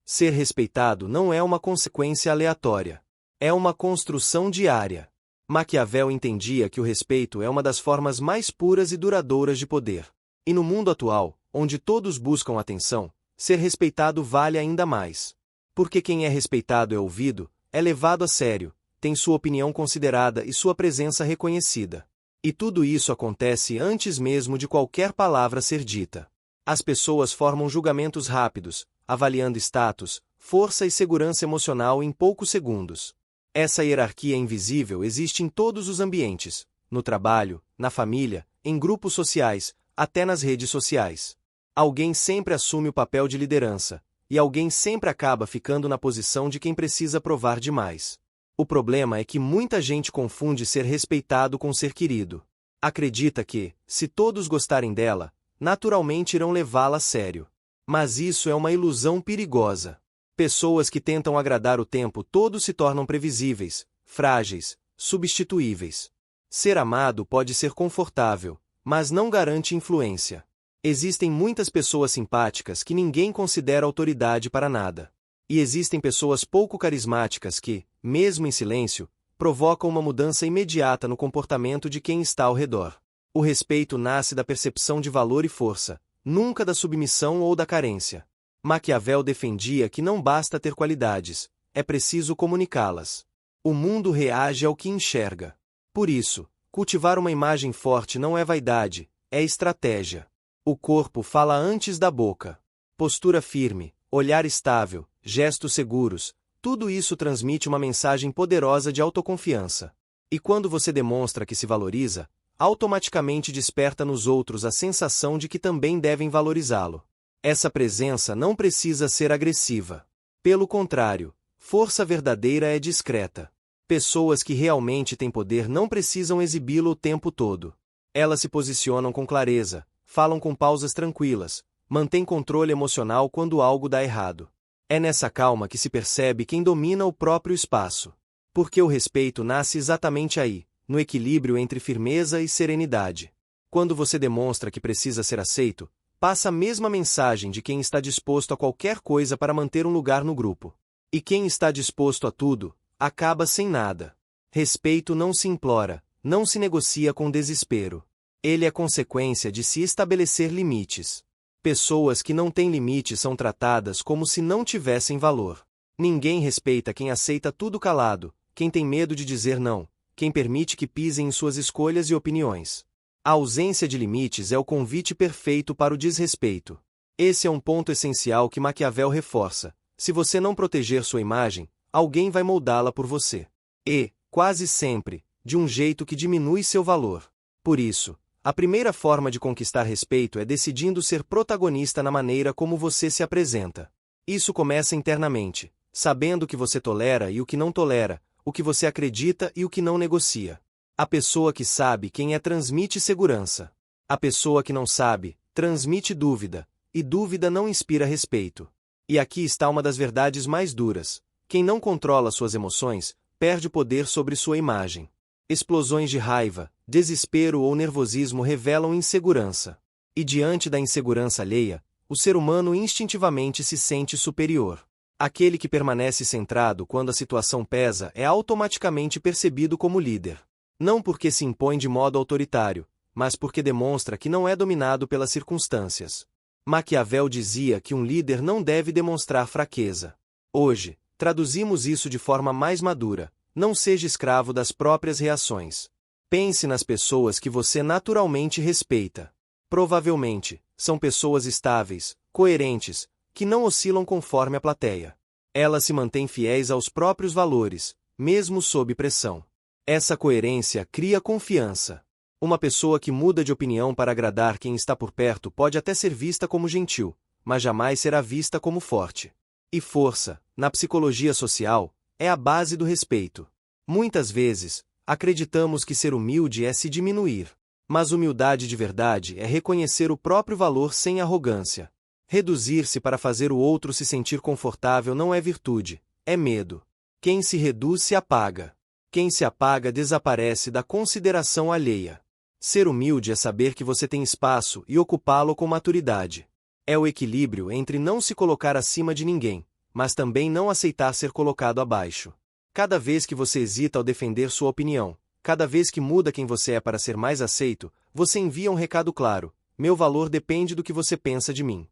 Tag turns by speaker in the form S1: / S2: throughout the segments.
S1: Ser respeitado não é uma consequência aleatória. É uma construção diária. Maquiavel entendia que o respeito é uma das formas mais puras e duradouras de poder. E no mundo atual, onde todos buscam atenção, ser respeitado vale ainda mais. Porque quem é respeitado é ouvido, é levado a sério, tem sua opinião considerada e sua presença reconhecida. E tudo isso acontece antes mesmo de qualquer palavra ser dita. As pessoas formam julgamentos rápidos, avaliando status, força e segurança emocional em poucos segundos. Essa hierarquia invisível existe em todos os ambientes, no trabalho, na família, em grupos sociais, até nas redes sociais. Alguém sempre assume o papel de liderança, e alguém sempre acaba ficando na posição de quem precisa provar demais. O problema é que muita gente confunde ser respeitado com ser querido. Acredita que, se todos gostarem dela, naturalmente irão levá-la a sério. Mas isso é uma ilusão perigosa. Pessoas que tentam agradar o tempo todo se tornam previsíveis, frágeis, substituíveis. Ser amado pode ser confortável, mas não garante influência. Existem muitas pessoas simpáticas que ninguém considera autoridade para nada. E existem pessoas pouco carismáticas que, mesmo em silêncio, provocam uma mudança imediata no comportamento de quem está ao redor. O respeito nasce da percepção de valor e força, nunca da submissão ou da carência. Maquiavel defendia que não basta ter qualidades, é preciso comunicá-las. O mundo reage ao que enxerga. Por isso, cultivar uma imagem forte não é vaidade, é estratégia. O corpo fala antes da boca. Postura firme, olhar estável, gestos seguros, tudo isso transmite uma mensagem poderosa de autoconfiança. E quando você demonstra que se valoriza, automaticamente desperta nos outros a sensação de que também devem valorizá-lo. Essa presença não precisa ser agressiva. Pelo contrário, força verdadeira é discreta. Pessoas que realmente têm poder não precisam exibi-lo o tempo todo. Elas se posicionam com clareza, falam com pausas tranquilas, mantêm controle emocional quando algo dá errado. É nessa calma que se percebe quem domina o próprio espaço. Porque o respeito nasce exatamente aí, no equilíbrio entre firmeza e serenidade. Quando você demonstra que precisa ser aceito, passa a mesma mensagem de quem está disposto a qualquer coisa para manter um lugar no grupo. E quem está disposto a tudo, acaba sem nada. Respeito não se implora, não se negocia com desespero. Ele é consequência de se estabelecer limites. Pessoas que não têm limites são tratadas como se não tivessem valor. Ninguém respeita quem aceita tudo calado, quem tem medo de dizer não, quem permite que pisem em suas escolhas e opiniões. A ausência de limites é o convite perfeito para o desrespeito. Esse é um ponto essencial que Maquiavel reforça. Se você não proteger sua imagem, alguém vai moldá-la por você. E, quase sempre, de um jeito que diminui seu valor. Por isso, a primeira forma de conquistar respeito é decidindo ser protagonista na maneira como você se apresenta. Isso começa internamente, sabendo o que você tolera e o que não tolera, o que você acredita e o que não negocia. A pessoa que sabe quem é transmite segurança. A pessoa que não sabe, transmite dúvida, e dúvida não inspira respeito. E aqui está uma das verdades mais duras. Quem não controla suas emoções, perde o poder sobre sua imagem. Explosões de raiva, desespero ou nervosismo revelam insegurança. E diante da insegurança alheia, o ser humano instintivamente se sente superior. Aquele que permanece centrado quando a situação pesa é automaticamente percebido como líder. Não porque se impõe de modo autoritário, mas porque demonstra que não é dominado pelas circunstâncias. Maquiavel dizia que um líder não deve demonstrar fraqueza. Hoje, traduzimos isso de forma mais madura. Não seja escravo das próprias reações. Pense nas pessoas que você naturalmente respeita. Provavelmente, são pessoas estáveis, coerentes, que não oscilam conforme a plateia. Elas se mantêm fiéis aos próprios valores, mesmo sob pressão. Essa coerência cria confiança. Uma pessoa que muda de opinião para agradar quem está por perto pode até ser vista como gentil, mas jamais será vista como forte. E força, na psicologia social, é a base do respeito. Muitas vezes, acreditamos que ser humilde é se diminuir. Mas humildade de verdade é reconhecer o próprio valor sem arrogância. Reduzir-se para fazer o outro se sentir confortável não é virtude, é medo. Quem se reduz se apaga. Quem se apaga desaparece da consideração alheia. Ser humilde é saber que você tem espaço e ocupá-lo com maturidade. É o equilíbrio entre não se colocar acima de ninguém, mas também não aceitar ser colocado abaixo. Cada vez que você hesita ao defender sua opinião, cada vez que muda quem você é para ser mais aceito, você envia um recado claro: meu valor depende do que você pensa de mim.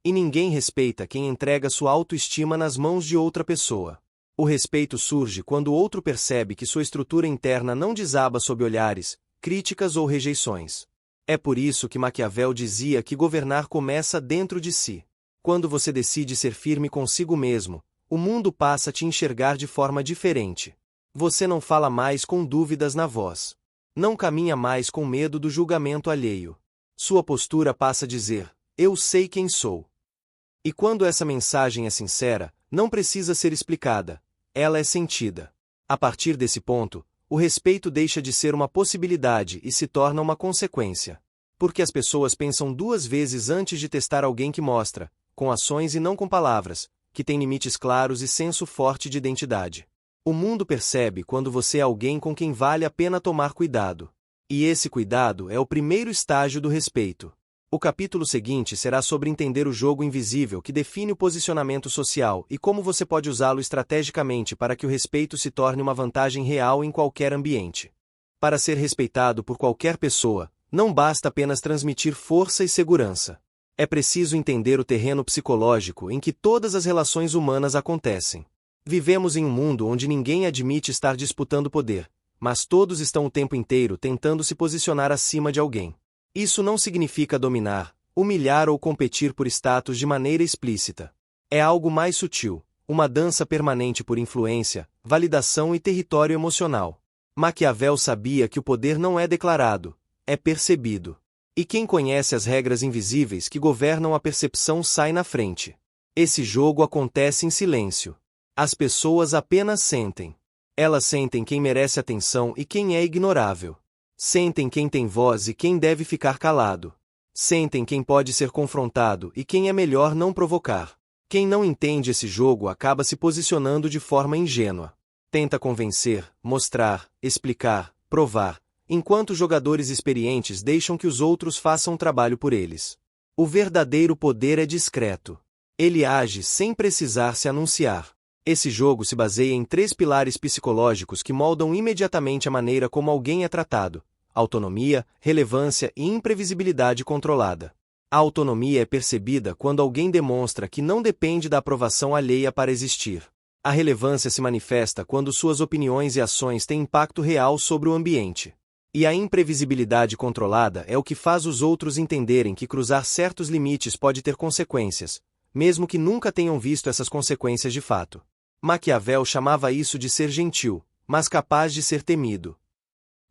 S1: E ninguém respeita quem entrega sua autoestima nas mãos de outra pessoa. O respeito surge quando o outro percebe que sua estrutura interna não desaba sob olhares, críticas ou rejeições. É por isso que Maquiavel dizia que governar começa dentro de si. Quando você decide ser firme consigo mesmo, o mundo passa a te enxergar de forma diferente. Você não fala mais com dúvidas na voz. Não caminha mais com medo do julgamento alheio. Sua postura passa a dizer: eu sei quem sou. E quando essa mensagem é sincera, não precisa ser explicada. Ela é sentida. A partir desse ponto, o respeito deixa de ser uma possibilidade e se torna uma consequência. Porque as pessoas pensam duas vezes antes de testar alguém que mostra, com ações e não com palavras, que tem limites claros e senso forte de identidade. O mundo percebe quando você é alguém com quem vale a pena tomar cuidado. E esse cuidado é o primeiro estágio do respeito. O capítulo seguinte será sobre entender o jogo invisível que define o posicionamento social e como você pode usá-lo estrategicamente para que o respeito se torne uma vantagem real em qualquer ambiente. Para ser respeitado por qualquer pessoa, não basta apenas transmitir força e segurança. É preciso entender o terreno psicológico em que todas as relações humanas acontecem. Vivemos em um mundo onde ninguém admite estar disputando poder, mas todos estão o tempo inteiro tentando se posicionar acima de alguém. Isso não significa dominar, humilhar ou competir por status de maneira explícita. É algo mais sutil, uma dança permanente por influência, validação e território emocional. Maquiavel sabia que o poder não é declarado, é percebido. E quem conhece as regras invisíveis que governam a percepção sai na frente. Esse jogo acontece em silêncio. As pessoas apenas sentem. Elas sentem quem merece atenção e quem é ignorável. Sentem quem tem voz e quem deve ficar calado. Sentem quem pode ser confrontado e quem é melhor não provocar. Quem não entende esse jogo acaba se posicionando de forma ingênua. Tenta convencer, mostrar, explicar, provar, enquanto jogadores experientes deixam que os outros façam o trabalho por eles. O verdadeiro poder é discreto. Ele age sem precisar se anunciar. Esse jogo se baseia em 3 pilares psicológicos que moldam imediatamente a maneira como alguém é tratado: autonomia, relevância e imprevisibilidade controlada. A autonomia é percebida quando alguém demonstra que não depende da aprovação alheia para existir. A relevância se manifesta quando suas opiniões e ações têm impacto real sobre o ambiente. E a imprevisibilidade controlada é o que faz os outros entenderem que cruzar certos limites pode ter consequências, mesmo que nunca tenham visto essas consequências de fato. Maquiavel chamava isso de ser gentil, mas capaz de ser temido.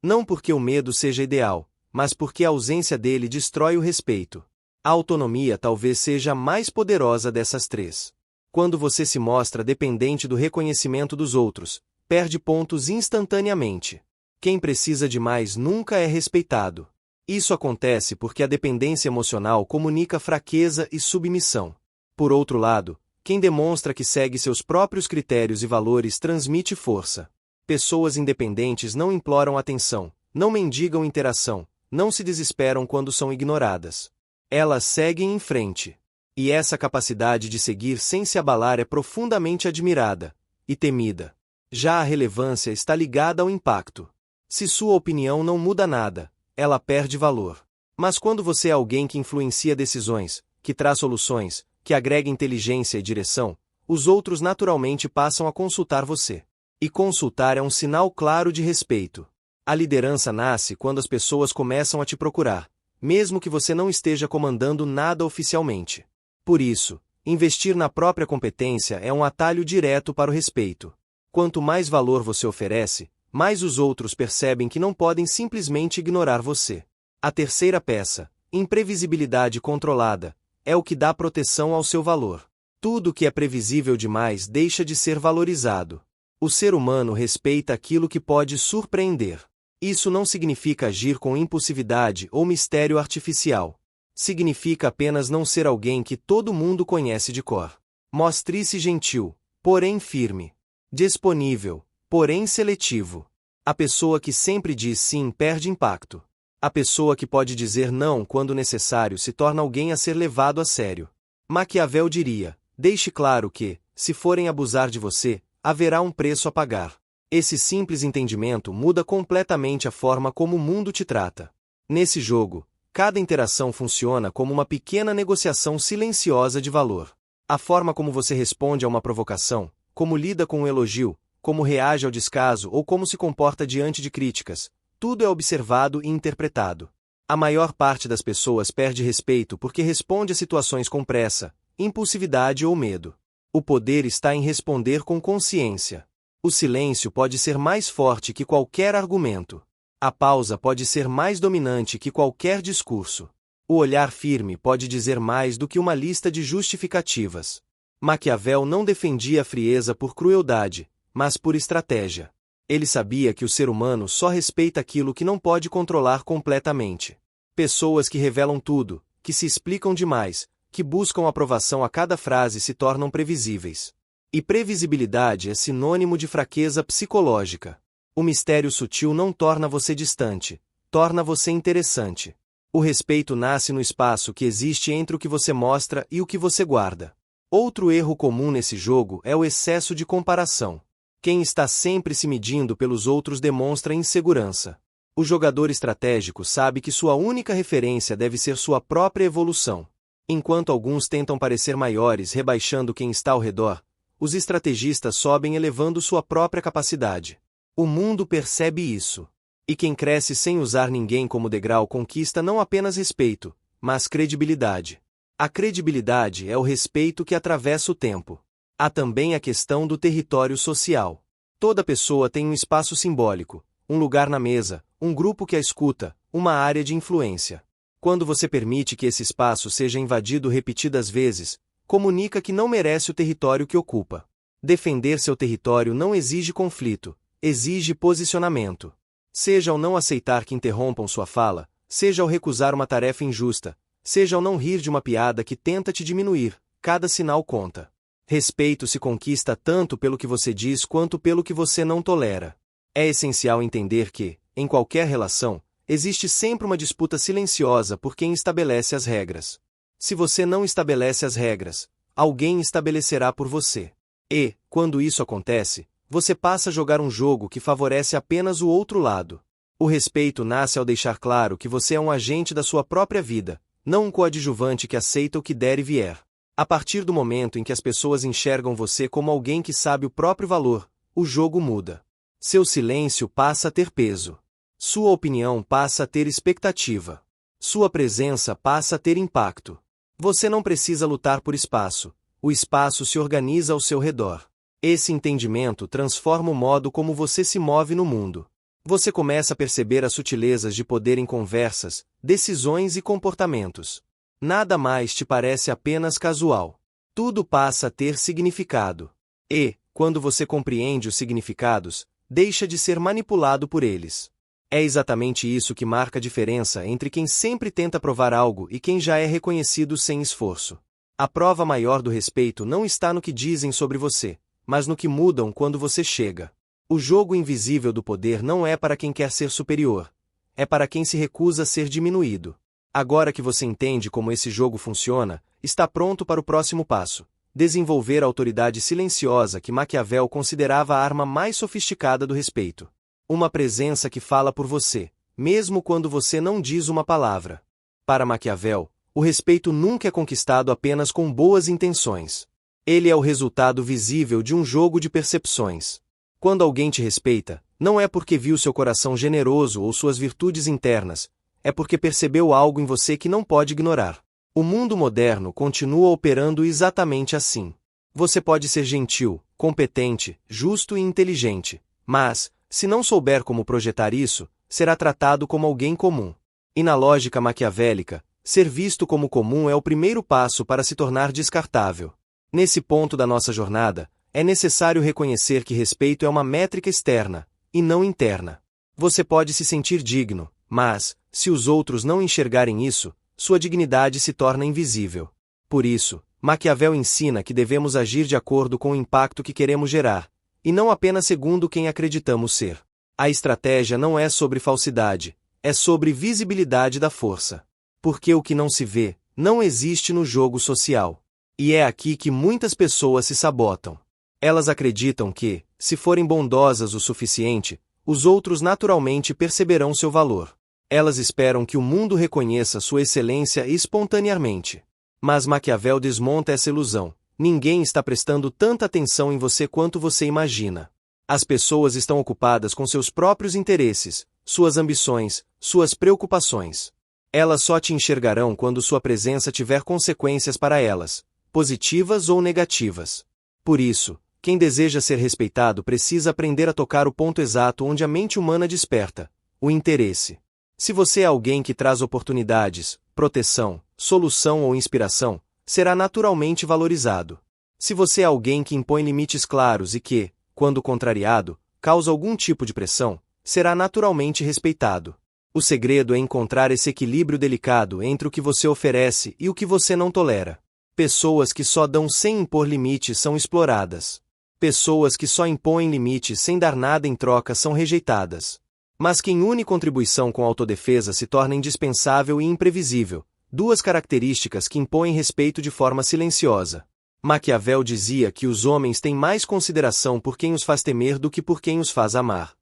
S1: Não porque o medo seja ideal, mas porque a ausência dele destrói o respeito. A autonomia talvez seja a mais poderosa dessas 3. Quando você se mostra dependente do reconhecimento dos outros, perde pontos instantaneamente. Quem precisa de mais nunca é respeitado. Isso acontece porque a dependência emocional comunica fraqueza e submissão. Por outro lado, quem demonstra que segue seus próprios critérios e valores transmite força. Pessoas independentes não imploram atenção, não mendigam interação, não se desesperam quando são ignoradas. Elas seguem em frente. E essa capacidade de seguir sem se abalar é profundamente admirada e temida. Já a relevância está ligada ao impacto. Se sua opinião não muda nada, ela perde valor. Mas quando você é alguém que influencia decisões, que traz soluções, que agrega inteligência e direção, os outros naturalmente passam a consultar você. E consultar é um sinal claro de respeito. A liderança nasce quando as pessoas começam a te procurar, mesmo que você não esteja comandando nada oficialmente. Por isso, investir na própria competência é um atalho direto para o respeito. Quanto mais valor você oferece, mais os outros percebem que não podem simplesmente ignorar você. A terceira peça, imprevisibilidade controlada, é o que dá proteção ao seu valor. Tudo que é previsível demais deixa de ser valorizado. O ser humano respeita aquilo que pode surpreender. Isso não significa agir com impulsividade ou mistério artificial. Significa apenas não ser alguém que todo mundo conhece de cor. Mostre-se gentil, porém firme. Disponível, porém seletivo. A pessoa que sempre diz sim perde impacto. A pessoa que pode dizer não quando necessário se torna alguém a ser levado a sério. Maquiavel diria: deixe claro que, Se forem abusar de você, haverá um preço a pagar. Esse simples entendimento muda completamente a forma como o mundo te trata. Nesse jogo, cada interação funciona como uma pequena negociação silenciosa de valor. A forma como você responde a uma provocação, como lida com um elogio, como reage ao descaso ou como se comporta diante de críticas, tudo é observado e interpretado. A maior parte das pessoas perde respeito porque responde a situações com pressa, impulsividade ou medo. O poder está em responder com consciência. O silêncio pode ser mais forte que qualquer argumento. A pausa pode ser mais dominante que qualquer discurso. O olhar firme pode dizer mais do que uma lista de justificativas. Maquiavel não defendia a frieza por crueldade, mas por estratégia. Ele sabia que o ser humano só respeita aquilo que não pode controlar completamente. Pessoas que revelam tudo, que se explicam demais, que buscam aprovação a cada frase se tornam previsíveis. E previsibilidade é sinônimo de fraqueza psicológica. O mistério sutil não torna você distante, torna você interessante. O respeito nasce no espaço que existe entre o que você mostra e o que você guarda. Outro erro comum nesse jogo é o excesso de comparação. Quem está sempre se medindo pelos outros demonstra insegurança. O jogador estratégico sabe que sua única referência deve ser sua própria evolução. Enquanto alguns tentam parecer maiores rebaixando quem está ao redor, os estrategistas sobem elevando sua própria capacidade. O mundo percebe isso. E quem cresce sem usar ninguém como degrau conquista não apenas respeito, mas credibilidade. A credibilidade é o respeito que atravessa o tempo. Há também a questão do território social. Toda pessoa tem um espaço simbólico, um lugar na mesa, um grupo que a escuta, uma área de influência. Quando você permite que esse espaço seja invadido repetidas vezes, comunica que não merece o território que ocupa. Defender seu território não exige conflito, exige posicionamento. Seja ao não aceitar que interrompam sua fala, seja ao recusar uma tarefa injusta, seja ao não rir de uma piada que tenta te diminuir, cada sinal conta. Respeito se conquista tanto pelo que você diz quanto pelo que você não tolera. É essencial entender que, em qualquer relação, existe sempre uma disputa silenciosa por quem estabelece as regras. Se você não estabelece as regras, alguém estabelecerá por você. E, quando isso acontece, você passa a jogar um jogo que favorece apenas o outro lado. O respeito nasce ao deixar claro que você é um agente da sua própria vida, não um coadjuvante que aceita o que der e vier. A partir do momento em que as pessoas enxergam você como alguém que sabe o próprio valor, o jogo muda. Seu silêncio passa a ter peso. Sua opinião passa a ter expectativa. Sua presença passa a ter impacto. Você não precisa lutar por espaço, o espaço se organiza ao seu redor. Esse entendimento transforma o modo como você se move no mundo. Você começa a perceber as sutilezas de poder em conversas, decisões e comportamentos. Nada mais te parece apenas casual. Tudo passa a ter significado. E, quando você compreende os significados, deixa de ser manipulado por eles. É exatamente isso que marca a diferença entre quem sempre tenta provar algo e quem já é reconhecido sem esforço. A prova maior do respeito não está no que dizem sobre você, mas no que mudam quando você chega. O jogo invisível do poder não é para quem quer ser superior, é para quem se recusa a ser diminuído. Agora que você entende como esse jogo funciona, está pronto para o próximo passo: desenvolver a autoridade silenciosa que Maquiavel considerava a arma mais sofisticada do respeito. Uma presença que fala por você, mesmo quando você não diz uma palavra. Para Maquiavel, o respeito nunca é conquistado apenas com boas intenções. Ele é o resultado visível de um jogo de percepções. Quando alguém te respeita, não é porque viu seu coração generoso ou suas virtudes internas, é porque percebeu algo em você que não pode ignorar. O mundo moderno continua operando exatamente assim. Você pode ser gentil, competente, justo e inteligente, mas, se não souber como projetar isso, será tratado como alguém comum. E na lógica maquiavélica, ser visto como comum é o primeiro passo para se tornar descartável. Nesse ponto da nossa jornada, é necessário reconhecer que respeito é uma métrica externa, e não interna. Você pode se sentir digno, mas, se os outros não enxergarem isso, sua dignidade se torna invisível. Por isso, Maquiavel ensina que devemos agir de acordo com o impacto que queremos gerar, e não apenas segundo quem acreditamos ser. A estratégia não é sobre falsidade, é sobre visibilidade da força. Porque o que não se vê, não existe no jogo social. E é aqui que muitas pessoas se sabotam. Elas acreditam que, se forem bondosas o suficiente, os outros naturalmente perceberão seu valor. Elas esperam que o mundo reconheça sua excelência espontaneamente. Mas Maquiavel desmonta essa ilusão. Ninguém está prestando tanta atenção em você quanto você imagina. As pessoas estão ocupadas com seus próprios interesses, suas ambições, suas preocupações. Elas só te enxergarão quando sua presença tiver consequências para elas, positivas ou negativas. Por isso, quem deseja ser respeitado precisa aprender a tocar o ponto exato onde a mente humana desperta: o interesse. Se você é alguém que traz oportunidades, proteção, solução ou inspiração, será naturalmente valorizado. Se você é alguém que impõe limites claros e que, quando contrariado, causa algum tipo de pressão, será naturalmente respeitado. O segredo é encontrar esse equilíbrio delicado entre o que você oferece e o que você não tolera. Pessoas que só dão sem impor limites são exploradas. Pessoas que só impõem limites sem dar nada em troca são rejeitadas. Mas quem une contribuição com autodefesa se torna indispensável e imprevisível, duas características que impõem respeito de forma silenciosa. Maquiavel dizia que os homens têm mais consideração por quem os faz temer do que por quem os faz amar.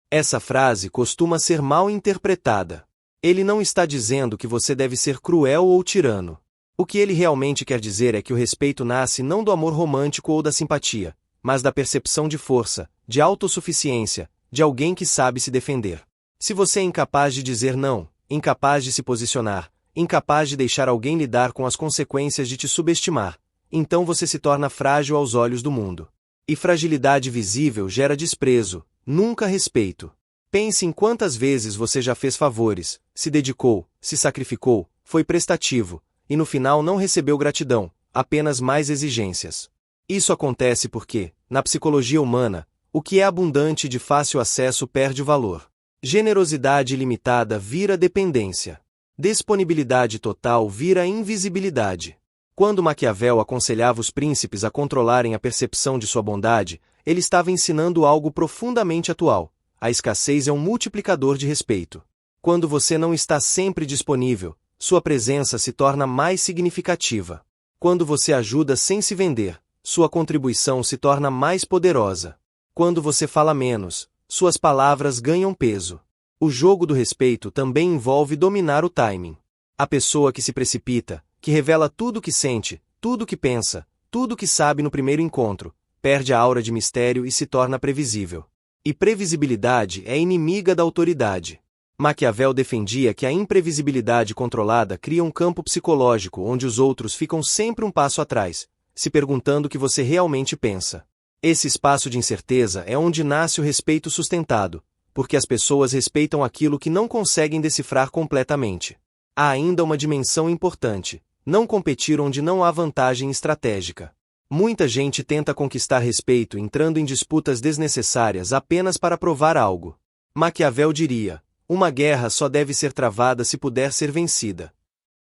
S1: Essa frase costuma ser mal interpretada. Ele não está dizendo que você deve ser cruel ou tirano. O que ele realmente quer dizer é que o respeito nasce não do amor romântico ou da simpatia, mas da percepção de força, de autossuficiência, de alguém que sabe se defender. Se você é incapaz de dizer não, incapaz de se posicionar, incapaz de deixar alguém lidar com as consequências de te subestimar, então você se torna frágil aos olhos do mundo. E fragilidade visível gera desprezo, nunca respeito. Pense em quantas vezes você já fez favores, se dedicou, se sacrificou, foi prestativo, e no final não recebeu gratidão, apenas mais exigências. Isso acontece porque, na psicologia humana, o que é abundante e de fácil acesso perde o valor. Generosidade ilimitada vira dependência. Disponibilidade total vira invisibilidade. Quando Maquiavel aconselhava os príncipes a controlarem a percepção de sua bondade, ele estava ensinando algo profundamente atual: a escassez é um multiplicador de respeito. Quando você não está sempre disponível, sua presença se torna mais significativa. Quando você ajuda sem se vender, sua contribuição se torna mais poderosa. Quando você fala menos, suas palavras ganham peso. O jogo do respeito também envolve dominar o timing. A pessoa que se precipita, que revela tudo o que sente, tudo o que pensa, tudo o que sabe no primeiro encontro, perde a aura de mistério e se torna previsível. E previsibilidade é inimiga da autoridade. Maquiavel defendia que a imprevisibilidade controlada cria um campo psicológico onde os outros ficam sempre um passo atrás, se perguntando o que você realmente pensa. Esse espaço de incerteza é onde nasce o respeito sustentado, porque as pessoas respeitam aquilo que não conseguem decifrar completamente. Há ainda uma dimensão importante: não competir onde não há vantagem estratégica. Muita gente tenta conquistar respeito entrando em disputas desnecessárias apenas para provar algo. Maquiavel diria: uma guerra só deve ser travada se puder ser vencida.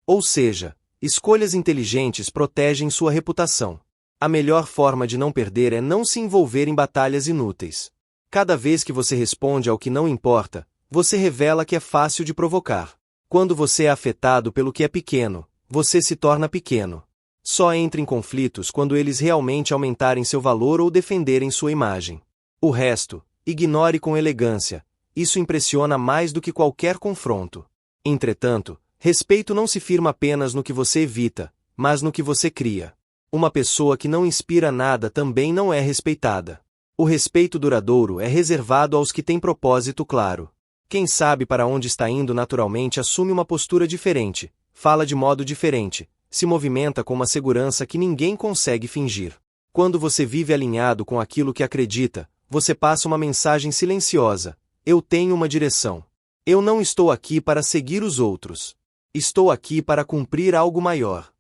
S1: Ou seja, escolhas inteligentes protegem sua reputação. A melhor forma de não perder é não se envolver em batalhas inúteis. Cada vez que você responde ao que não importa, você revela que é fácil de provocar. Quando você é afetado pelo que é pequeno, você se torna pequeno. Só entre em conflitos quando eles realmente aumentarem seu valor ou defenderem sua imagem. O resto, ignore com elegância. Isso impressiona mais do que qualquer confronto. Entretanto, respeito não se firma apenas no que você evita, mas no que você cria. Uma pessoa que não inspira nada também não é respeitada. O respeito duradouro é reservado aos que têm propósito claro. Quem sabe para onde está indo naturalmente assume uma postura diferente, fala de modo diferente, se movimenta com uma segurança que ninguém consegue fingir. Quando você vive alinhado com aquilo que acredita, você passa uma mensagem silenciosa: eu tenho uma direção. Eu não estou aqui para seguir os outros. Estou aqui para cumprir algo maior.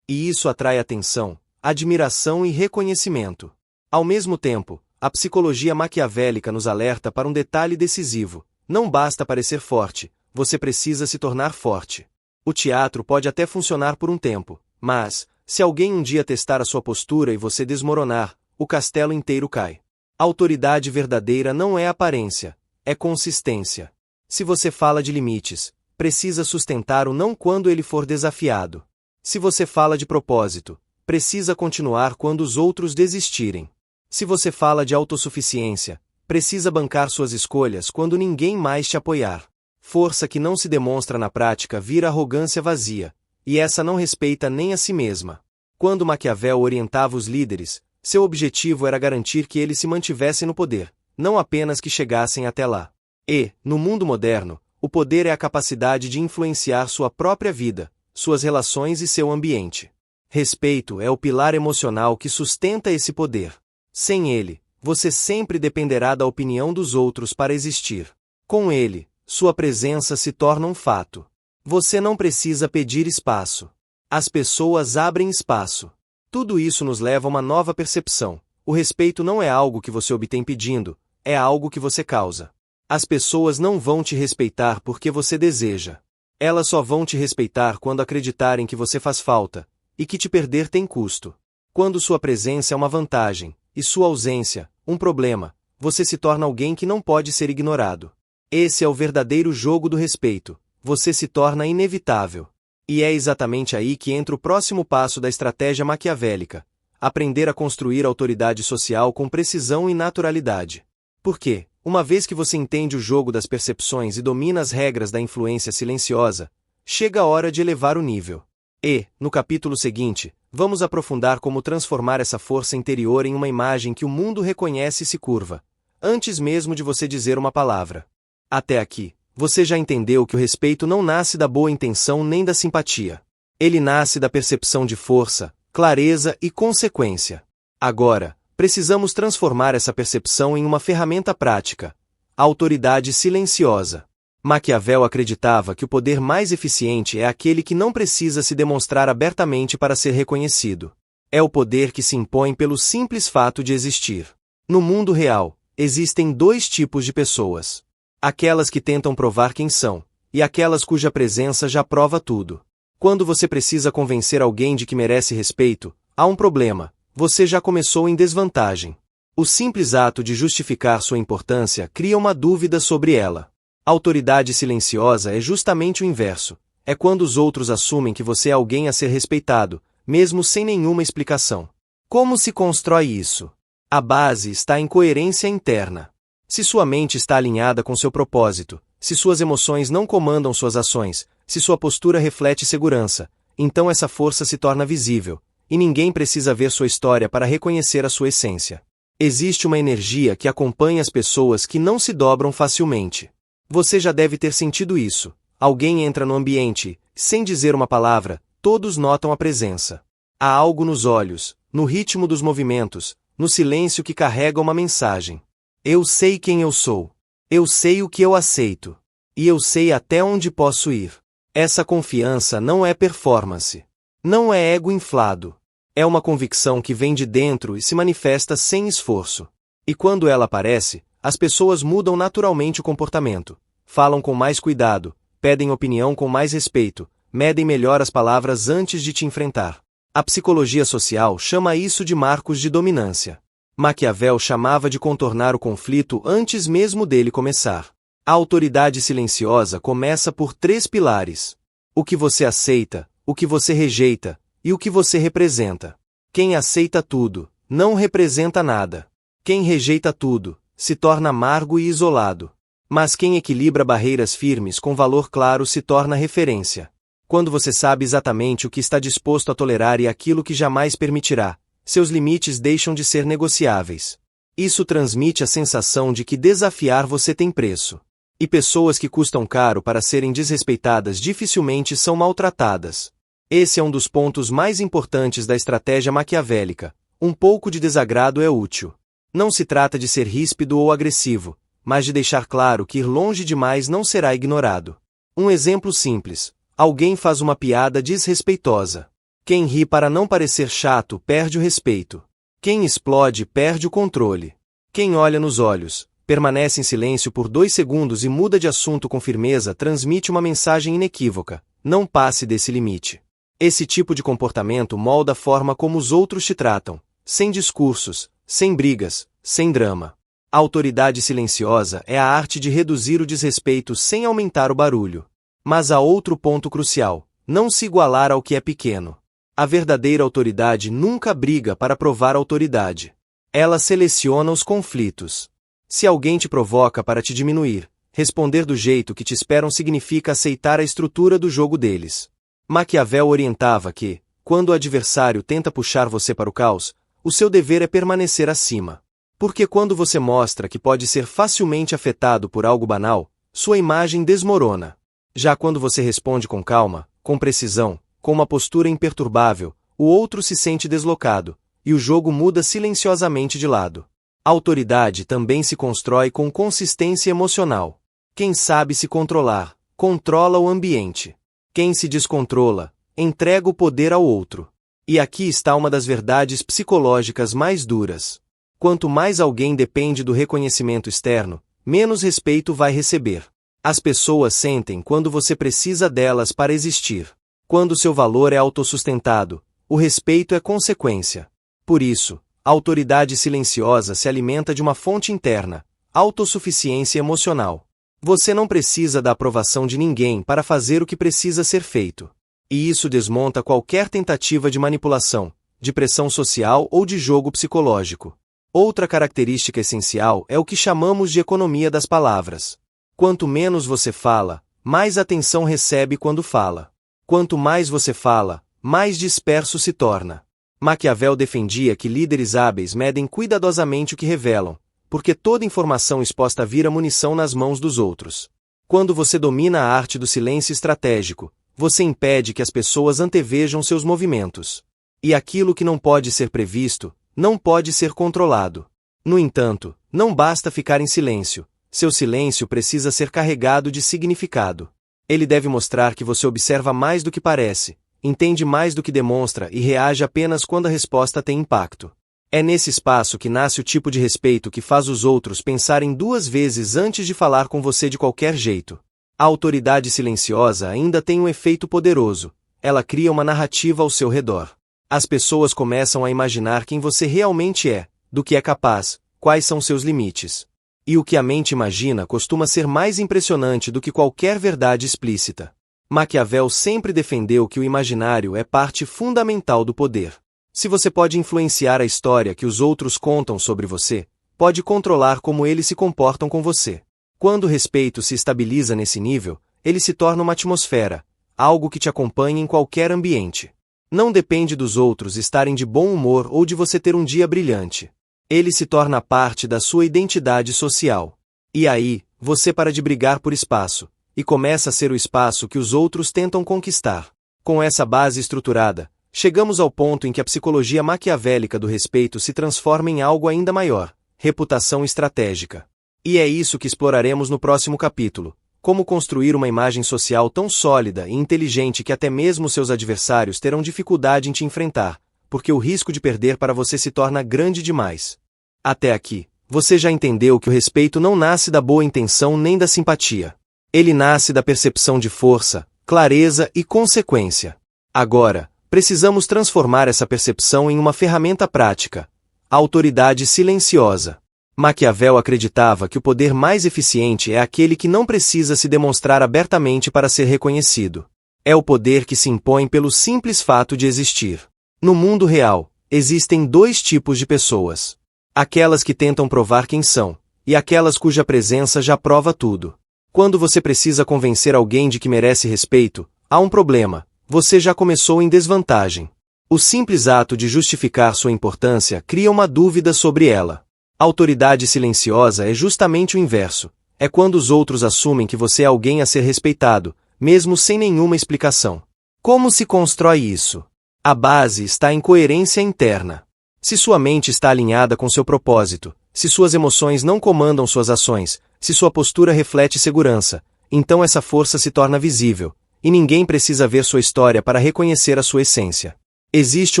S1: E isso atrai atenção, admiração e reconhecimento. Ao mesmo tempo, a psicologia maquiavélica nos alerta para um detalhe decisivo: não basta parecer forte, você precisa se tornar forte. O teatro pode até funcionar por um tempo, mas, se alguém um dia testar a sua postura e você desmoronar, o castelo inteiro cai. A autoridade verdadeira não é aparência, é consistência. Se você fala de limites, precisa sustentar o não quando ele for desafiado. Se você fala de propósito, precisa continuar quando os outros desistirem. Se você fala de autossuficiência, precisa bancar suas escolhas quando ninguém mais te apoiar. Força que não se demonstra na prática vira arrogância vazia, e essa não respeita nem a si mesma. Quando Maquiavel orientava os líderes, seu objetivo era garantir que eles se mantivessem no poder, não apenas que chegassem até lá. E, no mundo moderno, o poder é a capacidade de influenciar sua própria vida, suas relações e seu ambiente. Respeito é o pilar emocional que sustenta esse poder. Sem ele, você sempre dependerá da opinião dos outros para existir. Com ele, sua presença se torna um fato. Você não precisa pedir espaço. As pessoas abrem espaço. Tudo isso nos leva a uma nova percepção. O respeito não é algo que você obtém pedindo, é algo que você causa. As pessoas não vão te respeitar porque você deseja. Elas só vão te respeitar quando acreditarem que você faz falta, e que te perder tem custo. Quando sua presença é uma vantagem, e sua ausência, um problema, você se torna alguém que não pode ser ignorado. Esse é o verdadeiro jogo do respeito. Você se torna inevitável. E é exatamente aí que entra o próximo passo da estratégia maquiavélica: aprender a construir autoridade social com precisão e naturalidade. Por quê? Uma vez que você entende o jogo das percepções e domina as regras da influência silenciosa, chega a hora de elevar o nível. E, no capítulo seguinte, vamos aprofundar como transformar essa força interior em uma imagem que o mundo reconhece e se curva, antes mesmo de você dizer uma palavra. Até aqui, você já entendeu que o respeito não nasce da boa intenção nem da simpatia. Ele nasce da percepção de força, clareza e consequência. Agora, precisamos transformar essa percepção em uma ferramenta prática: a autoridade silenciosa. Maquiavel acreditava que o poder mais eficiente é aquele que não precisa se demonstrar abertamente para ser reconhecido. É o poder que se impõe pelo simples fato de existir. No mundo real, existem dois tipos de pessoas: aquelas que tentam provar quem são, e aquelas cuja presença já prova tudo. Quando você precisa convencer alguém de que merece respeito, há um problema: você já começou em desvantagem. O simples ato de justificar sua importância cria uma dúvida sobre ela. A autoridade silenciosa é justamente o inverso. É quando os outros assumem que você é alguém a ser respeitado, mesmo sem nenhuma explicação. Como se constrói isso? A base está em coerência interna. Se sua mente está alinhada com seu propósito, se suas emoções não comandam suas ações, se sua postura reflete segurança, então essa força se torna visível, e ninguém precisa ver sua história para reconhecer a sua essência. Existe uma energia que acompanha as pessoas que não se dobram facilmente. Você já deve ter sentido isso. Alguém entra no ambiente, sem dizer uma palavra, todos notam a presença. Há algo nos olhos, no ritmo dos movimentos, no silêncio que carrega uma mensagem. Eu sei quem eu sou. Eu sei o que eu aceito. E eu sei até onde posso ir. Essa confiança não é performance. Não é ego inflado. É uma convicção que vem de dentro e se manifesta sem esforço. E quando ela aparece, as pessoas mudam naturalmente o comportamento. Falam com mais cuidado, pedem opinião com mais respeito, medem melhor as palavras antes de te enfrentar. A psicologia social chama isso de marcos de dominância. Maquiavel chamava de contornar o conflito antes mesmo dele começar. A autoridade silenciosa começa por 3 pilares: o que você aceita, o que você rejeita, e o que você representa. Quem aceita tudo, não representa nada. Quem rejeita tudo, se torna amargo e isolado. Mas quem equilibra barreiras firmes com valor claro se torna referência. Quando você sabe exatamente o que está disposto a tolerar e aquilo que jamais permitirá, seus limites deixam de ser negociáveis. Isso transmite a sensação de que desafiar você tem preço. E pessoas que custam caro para serem desrespeitadas dificilmente são maltratadas. Esse é um dos pontos mais importantes da estratégia maquiavélica. Um pouco de desagrado é útil. Não se trata de ser ríspido ou agressivo, mas de deixar claro que ir longe demais não será ignorado. Um exemplo simples: alguém faz uma piada desrespeitosa. Quem ri para não parecer chato perde o respeito. Quem explode perde o controle. Quem olha nos olhos, permanece em silêncio por 2 segundos e muda de assunto com firmeza transmite uma mensagem inequívoca: não passe desse limite. Esse tipo de comportamento molda a forma como os outros te tratam, sem discursos, sem brigas, sem drama. A autoridade silenciosa é a arte de reduzir o desrespeito sem aumentar o barulho. Mas há outro ponto crucial: não se igualar ao que é pequeno. A verdadeira autoridade nunca briga para provar autoridade. Ela seleciona os conflitos. Se alguém te provoca para te diminuir, responder do jeito que te esperam significa aceitar a estrutura do jogo deles. Maquiavel orientava que, quando o adversário tenta puxar você para o caos, o seu dever é permanecer acima. Porque quando você mostra que pode ser facilmente afetado por algo banal, sua imagem desmorona. Já quando você responde com calma, com precisão, com uma postura imperturbável, o outro se sente deslocado, e o jogo muda silenciosamente de lado. A autoridade também se constrói com consistência emocional. Quem sabe se controlar, controla o ambiente. Quem se descontrola, entrega o poder ao outro. E aqui está uma das verdades psicológicas mais duras. Quanto mais alguém depende do reconhecimento externo, menos respeito vai receber. As pessoas sentem quando você precisa delas para existir. Quando seu valor é autossustentado, o respeito é consequência. Por isso, a autoridade silenciosa se alimenta de uma fonte interna, autossuficiência emocional. Você não precisa da aprovação de ninguém para fazer o que precisa ser feito. E isso desmonta qualquer tentativa de manipulação, de pressão social ou de jogo psicológico. Outra característica essencial é o que chamamos de economia das palavras. Quanto menos você fala, mais atenção recebe quando fala. Quanto mais você fala, mais disperso se torna. Maquiavel defendia que líderes hábeis medem cuidadosamente o que revelam, porque toda informação exposta vira munição nas mãos dos outros. Quando você domina a arte do silêncio estratégico, você impede que as pessoas antevejam seus movimentos. E aquilo que não pode ser previsto, não pode ser controlado. No entanto, não basta ficar em silêncio, seu silêncio precisa ser carregado de significado. Ele deve mostrar que você observa mais do que parece, entende mais do que demonstra e reage apenas quando a resposta tem impacto. É nesse espaço que nasce o tipo de respeito que faz os outros pensarem duas vezes antes de falar com você de qualquer jeito. A autoridade silenciosa ainda tem um efeito poderoso. Ela cria uma narrativa ao seu redor. As pessoas começam a imaginar quem você realmente é, do que é capaz, quais são seus limites. E o que a mente imagina costuma ser mais impressionante do que qualquer verdade explícita. Maquiavel sempre defendeu que o imaginário é parte fundamental do poder. Se você pode influenciar a história que os outros contam sobre você, pode controlar como eles se comportam com você. Quando o respeito se estabiliza nesse nível, ele se torna uma atmosfera, algo que te acompanha em qualquer ambiente. Não depende dos outros estarem de bom humor ou de você ter um dia brilhante. Ele se torna parte da sua identidade social. E aí, você para de brigar por espaço, e começa a ser o espaço que os outros tentam conquistar. Com essa base estruturada, chegamos ao ponto em que a psicologia maquiavélica do respeito se transforma em algo ainda maior, reputação estratégica. E é isso que exploraremos no próximo capítulo. Como construir uma imagem social tão sólida e inteligente que até mesmo seus adversários terão dificuldade em te enfrentar, porque o risco de perder para você se torna grande demais. Até aqui, você já entendeu que o respeito não nasce da boa intenção nem da simpatia. Ele nasce da percepção de força, clareza e consequência. Agora, precisamos transformar essa percepção em uma ferramenta prática. A autoridade silenciosa. Maquiavel acreditava que o poder mais eficiente é aquele que não precisa se demonstrar abertamente para ser reconhecido. É o poder que se impõe pelo simples fato de existir. No mundo real, existem dois tipos de pessoas. Aquelas que tentam provar quem são, e aquelas cuja presença já prova tudo. Quando você precisa convencer alguém de que merece respeito, há um problema. Você já começou em desvantagem. O simples ato de justificar sua importância cria uma dúvida sobre ela. A autoridade silenciosa é justamente o inverso. É quando os outros assumem que você é alguém a ser respeitado, mesmo sem nenhuma explicação. Como se constrói isso? A base está em coerência interna. Se sua mente está alinhada com seu propósito, se suas emoções não comandam suas ações, se sua postura reflete segurança, então essa força se torna visível, e ninguém precisa ver sua história para reconhecer a sua essência. Existe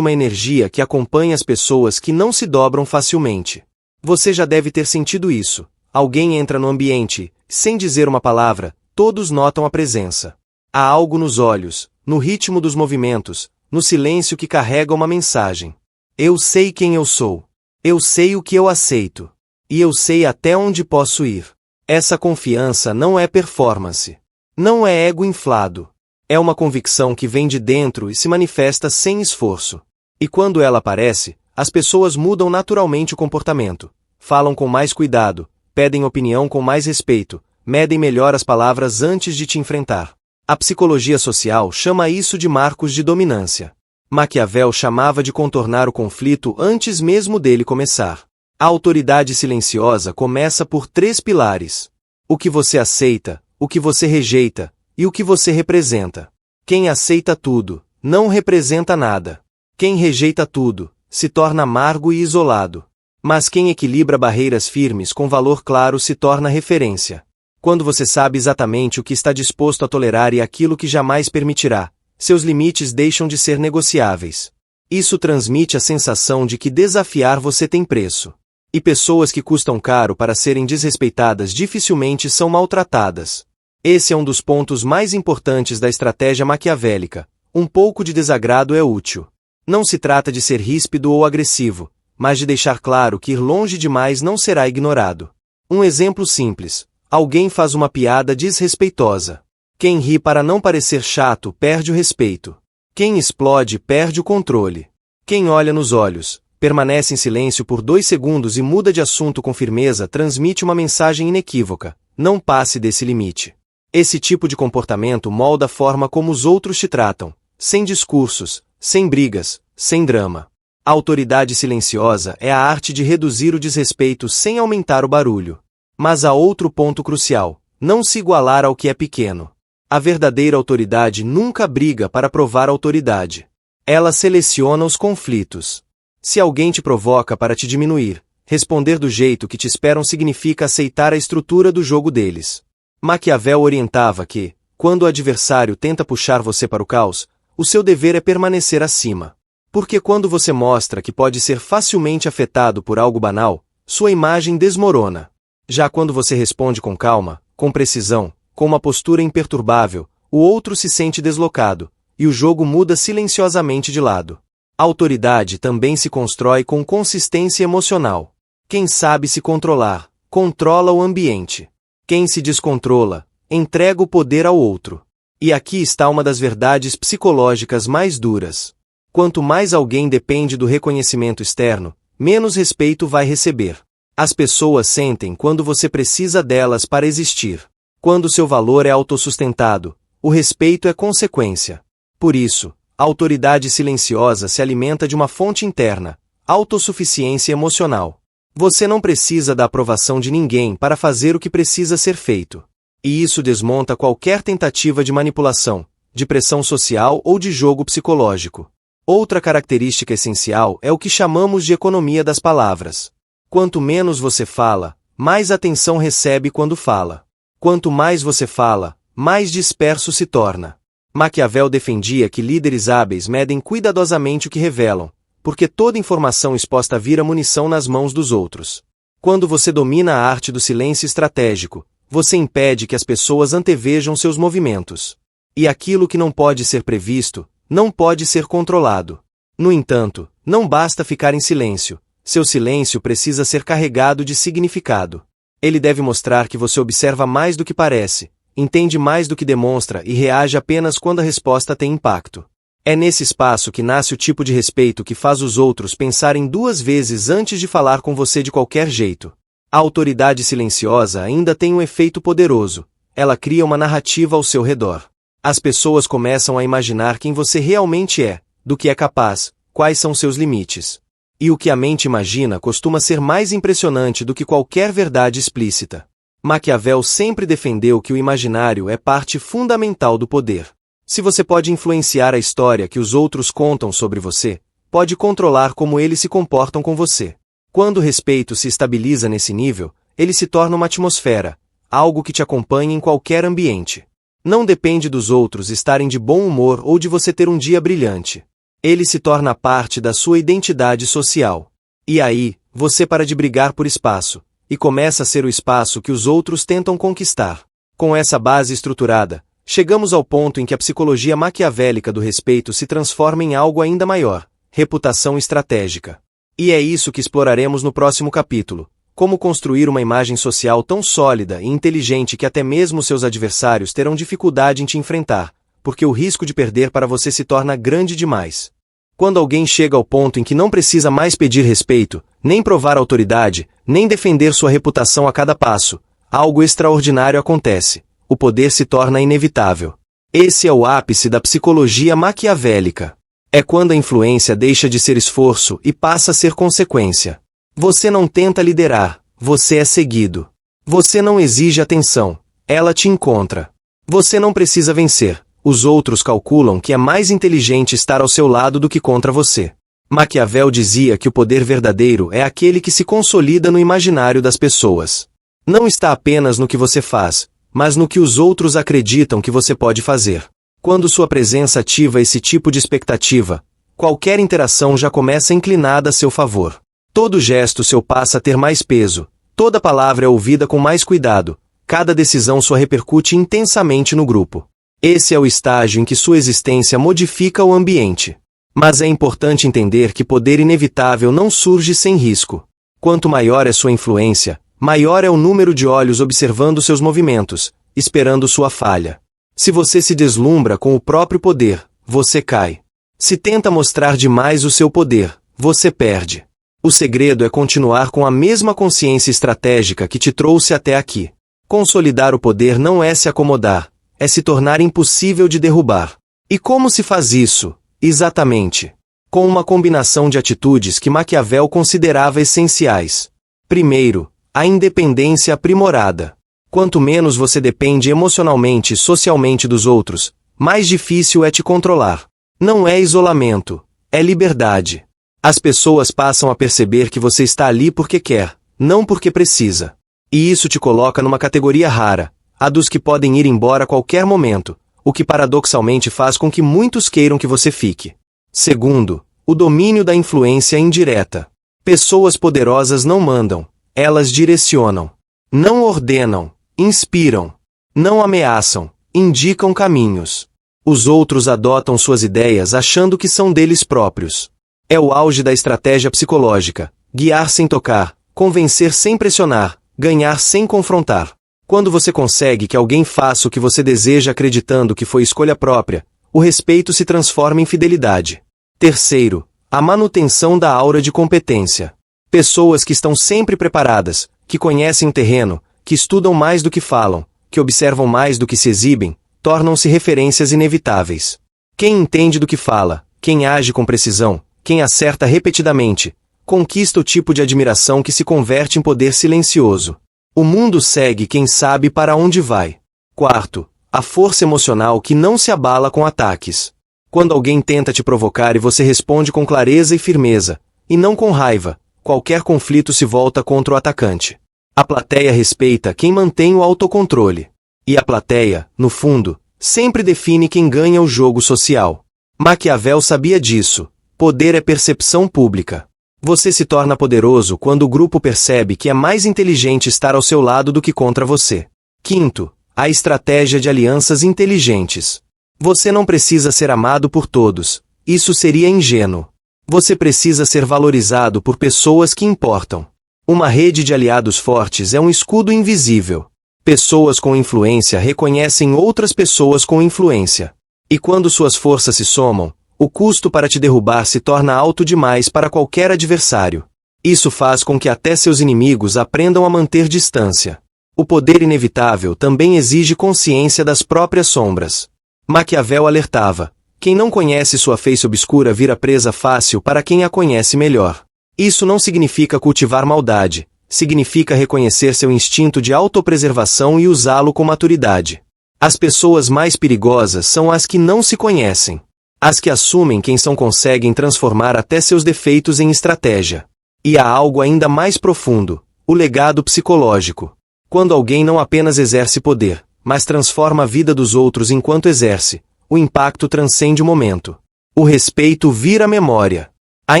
S1: uma energia que acompanha as pessoas que não se dobram facilmente. Você já deve ter sentido isso. Alguém entra no ambiente, sem dizer uma palavra, todos notam a presença. Há algo nos olhos, no ritmo dos movimentos, no silêncio que carrega uma mensagem. Eu sei quem eu sou. Eu sei o que eu aceito. E eu sei até onde posso ir. Essa confiança não é performance. Não é ego inflado. É uma convicção que vem de dentro e se manifesta sem esforço. E quando ela aparece, as pessoas mudam naturalmente o comportamento, falam com mais cuidado, pedem opinião com mais respeito, medem melhor as palavras antes de te enfrentar. A psicologia social chama isso de marcos de dominância. Maquiavel chamava de contornar o conflito antes mesmo dele começar. A autoridade silenciosa começa por 3 pilares: o que você aceita, o que você rejeita, e o que você representa. Quem aceita tudo, não representa nada. Quem rejeita tudo, se torna amargo e isolado. Mas quem equilibra barreiras firmes com valor claro se torna referência. Quando você sabe exatamente o que está disposto a tolerar e aquilo que jamais permitirá, seus limites deixam de ser negociáveis. Isso transmite a sensação de que desafiar você tem preço. E pessoas que custam caro para serem desrespeitadas dificilmente são maltratadas. Esse é um dos pontos mais importantes da estratégia maquiavélica. Um pouco de desagrado é útil. Não se trata de ser ríspido ou agressivo, mas de deixar claro que ir longe demais não será ignorado. Um exemplo simples: alguém faz uma piada desrespeitosa. Quem ri para não parecer chato perde o respeito. Quem explode perde o controle. Quem olha nos olhos, permanece em silêncio por 2 segundos e muda de assunto com firmeza transmite uma mensagem inequívoca: não passe desse limite. Esse tipo de comportamento molda a forma como os outros te tratam, sem discursos, sem brigas, sem drama. A autoridade silenciosa é a arte de reduzir o desrespeito sem aumentar o barulho. Mas há outro ponto crucial: não se igualar ao que é pequeno. A verdadeira autoridade nunca briga para provar autoridade. Ela seleciona os conflitos. Se alguém te provoca para te diminuir, responder do jeito que te esperam significa aceitar a estrutura do jogo deles. Maquiavel orientava que, quando o adversário tenta puxar você para o caos, o seu dever é permanecer acima. Porque quando você mostra que pode ser facilmente afetado por algo banal, sua imagem desmorona. Já quando você responde com calma, com precisão, com uma postura imperturbável, o outro se sente deslocado, e o jogo muda silenciosamente de lado. A autoridade também se constrói com consistência emocional. Quem sabe se controlar, controla o ambiente. Quem se descontrola, entrega o poder ao outro. E aqui está uma das verdades psicológicas mais duras. Quanto mais alguém depende do reconhecimento externo, menos respeito vai receber. As pessoas sentem quando você precisa delas para existir. Quando seu valor é autossustentado, o respeito é consequência. Por isso, a autoridade silenciosa se alimenta de uma fonte interna: autossuficiência emocional. Você não precisa da aprovação de ninguém para fazer o que precisa ser feito. E isso desmonta qualquer tentativa de manipulação, de pressão social ou de jogo psicológico. Outra característica essencial é o que chamamos de economia das palavras. Quanto menos você fala, mais atenção recebe quando fala. Quanto mais você fala, mais disperso se torna. Maquiavel defendia que líderes hábeis medem cuidadosamente o que revelam, porque toda informação exposta vira munição nas mãos dos outros. Quando você domina a arte do silêncio estratégico, você impede que as pessoas antevejam seus movimentos. E aquilo que não pode ser previsto, não pode ser controlado. No entanto, não basta ficar em silêncio. Seu silêncio precisa ser carregado de significado. Ele deve mostrar que você observa mais do que parece, entende mais do que demonstra e reage apenas quando a resposta tem impacto. É nesse espaço que nasce o tipo de respeito que faz os outros pensarem 2 vezes antes de falar com você de qualquer jeito. A autoridade silenciosa ainda tem um efeito poderoso. Ela cria uma narrativa ao seu redor. As pessoas começam a imaginar quem você realmente é, do que é capaz, quais são seus limites. E o que a mente imagina costuma ser mais impressionante do que qualquer verdade explícita. Maquiavel sempre defendeu que o imaginário é parte fundamental do poder. Se você pode influenciar a história que os outros contam sobre você, pode controlar como eles se comportam com você. Quando o respeito se estabiliza nesse nível, ele se torna uma atmosfera, algo que te acompanha em qualquer ambiente. Não depende dos outros estarem de bom humor ou de você ter um dia brilhante. Ele se torna parte da sua identidade social. E aí, você para de brigar por espaço, e começa a ser o espaço que os outros tentam conquistar. Com essa base estruturada, chegamos ao ponto em que a psicologia maquiavélica do respeito se transforma em algo ainda maior: reputação estratégica. E é isso que exploraremos no próximo capítulo: como construir uma imagem social tão sólida e inteligente que até mesmo seus adversários terão dificuldade em te enfrentar, porque o risco de perder para você se torna grande demais. Quando alguém chega ao ponto em que não precisa mais pedir respeito, nem provar autoridade, nem defender sua reputação a cada passo, algo extraordinário acontece. O poder se torna inevitável. Esse é o ápice da psicologia maquiavélica. É quando a influência deixa de ser esforço e passa a ser consequência. Você não tenta liderar, você é seguido. Você não exige atenção, ela te encontra. Você não precisa vencer, os outros calculam que é mais inteligente estar ao seu lado do que contra você. Maquiavel dizia que o poder verdadeiro é aquele que se consolida no imaginário das pessoas. Não está apenas no que você faz, mas no que os outros acreditam que você pode fazer. Quando sua presença ativa esse tipo de expectativa, qualquer interação já começa inclinada a seu favor. Todo gesto seu passa a ter mais peso, toda palavra é ouvida com mais cuidado, cada decisão sua repercute intensamente no grupo. Esse é o estágio em que sua existência modifica o ambiente. Mas é importante entender que poder inevitável não surge sem risco. Quanto maior é sua influência, maior é o número de olhos observando seus movimentos, esperando sua falha. Se você se deslumbra com o próprio poder, você cai. Se tenta mostrar demais o seu poder, você perde. O segredo é continuar com a mesma consciência estratégica que te trouxe até aqui. Consolidar o poder não é se acomodar, é se tornar impossível de derrubar. E como se faz isso? Exatamente. Com uma combinação de atitudes que Maquiavel considerava essenciais. Primeiro, a independência aprimorada. Quanto menos você depende emocionalmente e socialmente dos outros, mais difícil é te controlar. Não é isolamento, é liberdade. As pessoas passam a perceber que você está ali porque quer, não porque precisa. E isso te coloca numa categoria rara, a dos que podem ir embora a qualquer momento, o que paradoxalmente faz com que muitos queiram que você fique. Segundo, o domínio da influência indireta. Pessoas poderosas não mandam, elas direcionam. Não ordenam, inspiram. Não ameaçam, indicam caminhos. Os outros adotam suas ideias achando que são deles próprios. É o auge da estratégia psicológica, guiar sem tocar, convencer sem pressionar, ganhar sem confrontar. Quando você consegue que alguém faça o que você deseja acreditando que foi escolha própria, o respeito se transforma em fidelidade. Terceiro, a manutenção da aura de competência. Pessoas que estão sempre preparadas, que conhecem o terreno, que estudam mais do que falam, que observam mais do que se exibem, tornam-se referências inevitáveis. Quem entende do que fala, quem age com precisão, quem acerta repetidamente, conquista o tipo de admiração que se converte em poder silencioso. O mundo segue quem sabe para onde vai. Quarto, a força emocional que não se abala com ataques. Quando alguém tenta te provocar e você responde com clareza e firmeza, e não com raiva, qualquer conflito se volta contra o atacante. A plateia respeita quem mantém o autocontrole. E a plateia, no fundo, sempre define quem ganha o jogo social. Maquiavel sabia disso. Poder é percepção pública. Você se torna poderoso quando o grupo percebe que é mais inteligente estar ao seu lado do que contra você. Quinto, a estratégia de alianças inteligentes. Você não precisa ser amado por todos, isso seria ingênuo. Você precisa ser valorizado por pessoas que importam. Uma rede de aliados fortes é um escudo invisível. Pessoas com influência reconhecem outras pessoas com influência. E quando suas forças se somam, o custo para te derrubar se torna alto demais para qualquer adversário. Isso faz com que até seus inimigos aprendam a manter distância. O poder inevitável também exige consciência das próprias sombras. Maquiavel alertava: quem não conhece sua face obscura vira presa fácil para quem a conhece melhor. Isso não significa cultivar maldade, significa reconhecer seu instinto de autopreservação e usá-lo com maturidade. As pessoas mais perigosas são as que não se conhecem. As que assumem quem são conseguem transformar até seus defeitos em estratégia. E há algo ainda mais profundo, o legado psicológico. Quando alguém não apenas exerce poder, mas transforma a vida dos outros enquanto exerce, o impacto transcende o momento. O respeito vira memória. A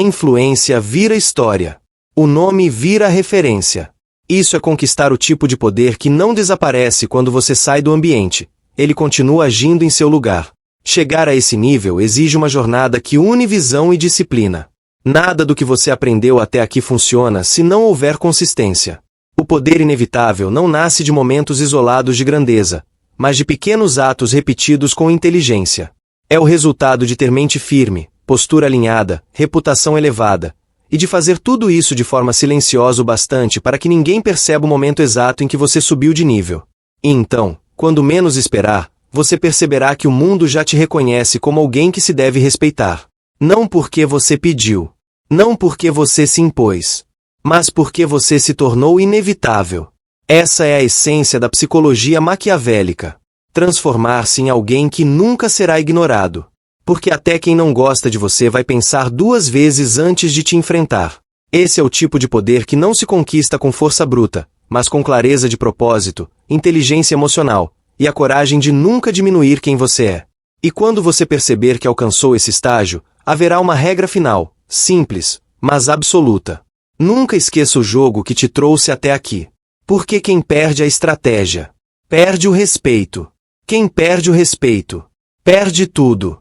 S1: influência vira história. O nome vira referência. Isso é conquistar o tipo de poder que não desaparece quando você sai do ambiente. Ele continua agindo em seu lugar. Chegar a esse nível exige uma jornada que une visão e disciplina. Nada do que você aprendeu até aqui funciona se não houver consistência. O poder inevitável não nasce de momentos isolados de grandeza, mas de pequenos atos repetidos com inteligência. É o resultado de ter mente firme, postura alinhada, reputação elevada, e de fazer tudo isso de forma silenciosa o bastante para que ninguém perceba o momento exato em que você subiu de nível. E então, quando menos esperar, você perceberá que o mundo já te reconhece como alguém que se deve respeitar. Não porque você pediu. Não porque você se impôs. Mas porque você se tornou inevitável. Essa é a essência da psicologia maquiavélica. Transformar-se em alguém que nunca será ignorado. Porque até quem não gosta de você vai pensar 2 vezes antes de te enfrentar. Esse é o tipo de poder que não se conquista com força bruta, mas com clareza de propósito, inteligência emocional, e a coragem de nunca diminuir quem você é. E quando você perceber que alcançou esse estágio, haverá uma regra final, simples, mas absoluta. Nunca esqueça o jogo que te trouxe até aqui. Porque quem perde a estratégia, perde o respeito. Quem perde o respeito, perde tudo.